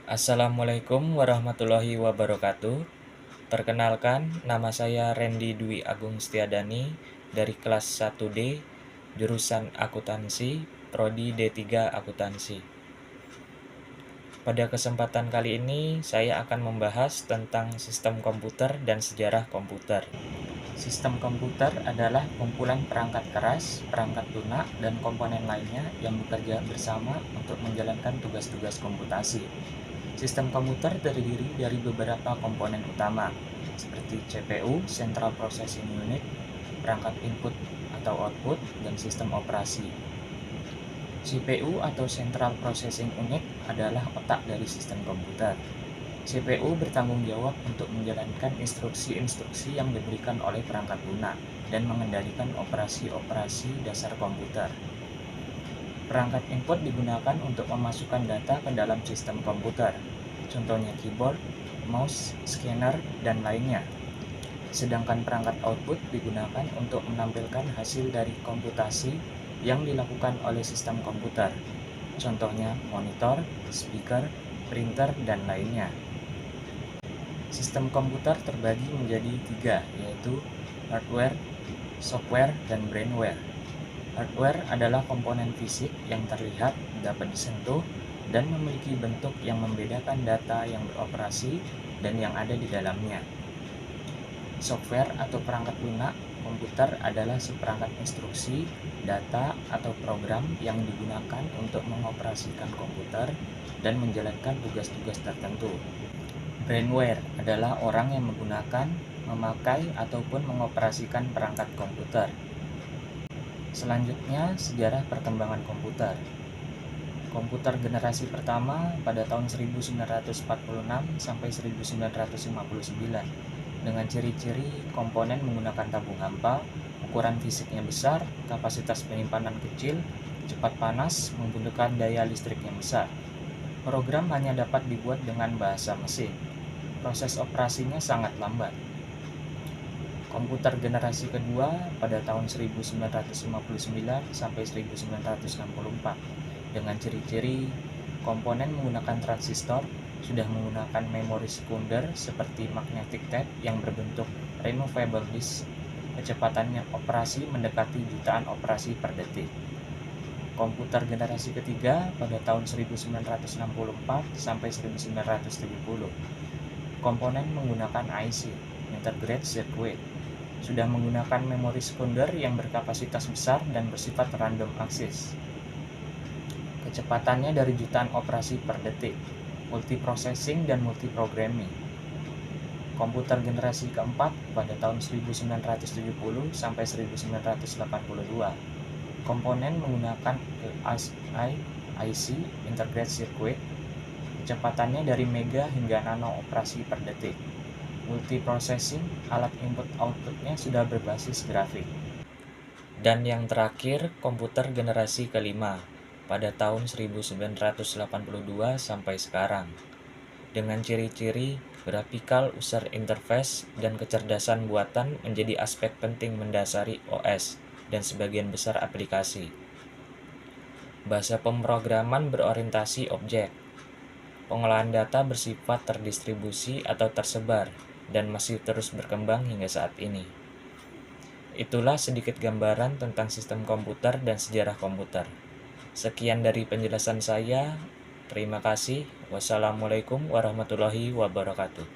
Assalamualaikum warahmatullahi wabarakatuh. Perkenalkan, nama saya Randy Dwi Agung Setiadani dari kelas 1D, jurusan Akuntansi, Prodi D3 Akuntansi. Pada kesempatan kali ini, saya akan membahas tentang sistem komputer dan sejarah komputer. Sistem komputer adalah kumpulan perangkat keras, perangkat lunak, dan komponen lainnya yang bekerja bersama untuk menjalankan tugas-tugas komputasi. Sistem komputer terdiri dari beberapa komponen utama, seperti CPU, Central Processing Unit, perangkat input atau output, dan sistem operasi. CPU atau Central Processing Unit adalah otak dari sistem komputer. CPU bertanggung jawab untuk menjalankan instruksi-instruksi yang diberikan oleh perangkat lunak dan mengendalikan operasi-operasi dasar komputer. Perangkat input digunakan untuk memasukkan data ke dalam sistem komputer, contohnya keyboard, mouse, scanner, dan lainnya. Sedangkan perangkat output digunakan untuk menampilkan hasil dari komputasi yang dilakukan oleh sistem komputer, contohnya monitor, speaker, printer, dan lainnya. Sistem komputer terbagi menjadi 3, yaitu hardware, software, dan brainware. Hardware adalah komponen fisik yang terlihat, dapat disentuh, dan memiliki bentuk yang membedakan data yang beroperasi dan yang ada di dalamnya. Software atau perangkat lunak komputer adalah seperangkat instruksi, data, atau program yang digunakan untuk mengoperasikan komputer dan menjalankan tugas-tugas tertentu. Brainware adalah orang yang menggunakan, memakai, ataupun mengoperasikan perangkat komputer. Selanjutnya, sejarah perkembangan komputer. Komputer generasi pertama pada tahun 1946 sampai 1959 dengan ciri-ciri komponen menggunakan tabung hampa, ukuran fisiknya besar, kapasitas penyimpanan kecil, cepat panas, membutuhkan daya listrik yang besar. Program hanya dapat dibuat dengan bahasa mesin. Proses operasinya sangat lambat. Komputer generasi kedua pada tahun 1959 sampai 1964 dengan ciri-ciri komponen menggunakan transistor, sudah menggunakan memori sekunder seperti magnetic tape yang berbentuk removable disk. Kecepatannya operasi mendekati jutaan operasi per detik. Komputer generasi ketiga pada tahun 1964 sampai 1970. Komponen menggunakan IC, Integrated Circuit, sudah menggunakan memori sekunder yang berkapasitas besar dan bersifat random access. Kecepatannya dari jutaan operasi per detik, multiprocessing dan multiprogramming. Komputer generasi keempat pada tahun 1970 sampai 1982. Komponen menggunakan IC, Integrated Circuit, kecepatannya dari mega hingga nano operasi per detik. Multiprocessing, alat input-outputnya sudah berbasis grafik. Dan yang terakhir, komputer generasi kelima pada tahun 1982 sampai sekarang. Dengan ciri-ciri graphical user interface dan kecerdasan buatan menjadi aspek penting mendasari OS dan sebagian besar aplikasi. Bahasa pemrograman berorientasi objek. Pengolahan data bersifat terdistribusi atau tersebar dan masih terus berkembang hingga saat ini. Itulah sedikit gambaran tentang sistem komputer dan sejarah komputer. Sekian dari penjelasan saya. Terima kasih. Wassalamualaikum warahmatullahi wabarakatuh.